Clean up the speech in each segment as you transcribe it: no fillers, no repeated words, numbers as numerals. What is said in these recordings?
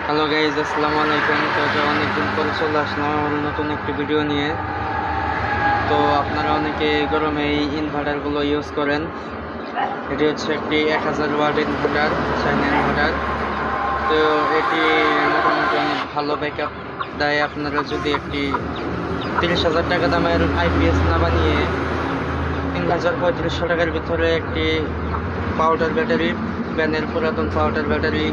Hello guys, আসসালামু আলাইকুম। তো অনেকদিন পরে চলে আসলাম আমার নতুন একটি ভিডিও নিয়ে। তো আপনারা অনেকে গরমে এই ইনভার্টারগুলো ইউজ করেন। এটি হচ্ছে একটি 1000 ওয়াট ইনভার্টার, চাইনা ইনভার্টার। তো এটি মোটামুটি অনেক ভালো ব্যাকআপ দেয়। আপনারা যদি একটি 30,000 টাকা দামের আইপিএস না বানিয়ে 3,3500 টাকার ভিতরে একটি পাউডার ব্যাটারি, ব্যানের পুরাতন পাউডার ব্যাটারি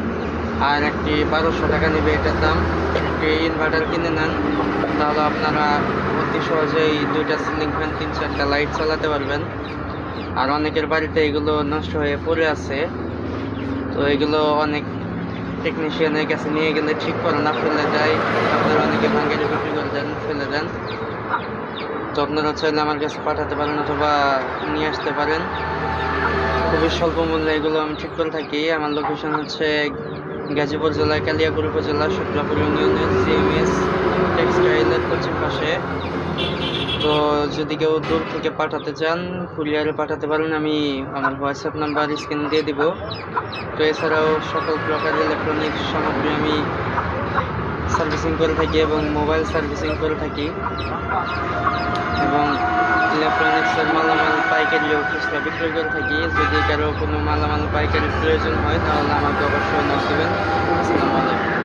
আর একটি 1200 টাকা নেবে এটার দাম, একটি ইনভার্টার কিনে নেন, তাহলে আপনারা অতি সহজেই 2টা সিলিং ফ্যান, 3-4টা লাইট চালাতে পারবেন। আর অনেকের বাড়িতে এগুলো নষ্ট হয়ে পড়ে আছে, তো এগুলো অনেক টেকনিশিয়ানের কাছে নিয়ে গেলে ঠিক করে না, ফেলে যায়। আপনারা অনেকে ভাঙে বিক্রি করে দেন, ফেলে দেন। তো আপনারা চাইলে আমার কাছে পাঠাতে পারেন অথবা নিয়ে আসতে পারেন। খুবই স্বল্প মূল্যে এগুলো আমি ঠিক করে থাকি। আমার লোকেশন হচ্ছে গাজীপুর জেলার কালিয়াকৈর উপজেলা শুক্লাপুর ইউনিয়নের সিএমএস টেক্সটাইলের পশ্চিম পাশে। তো যদি কেউ দূর থেকে পাঠাতে চান, কুরিয়ারে পাঠাতে পারেন। আমি আমার হোয়াটসঅ্যাপ নাম্বার স্ক্রিনে দিয়ে দিব। তো এছাড়াও সকল প্রকার ইলেকট্রনিক্স সামগ্রী আমি সার্ভিসিং করে থাকি এবং মোবাইল সার্ভিসিং করে থাকি, এবং ইলেকট্রনিক্সের মালামাল পাইকারি ও খুচরা বিক্রয় করে থাকি। যদি কারো কোনো মালামাল পাইকারি প্রয়োজন হয় তাহলে আমাকে অবশ্যই নক দেবেন। আসসালামু আলাইকুম।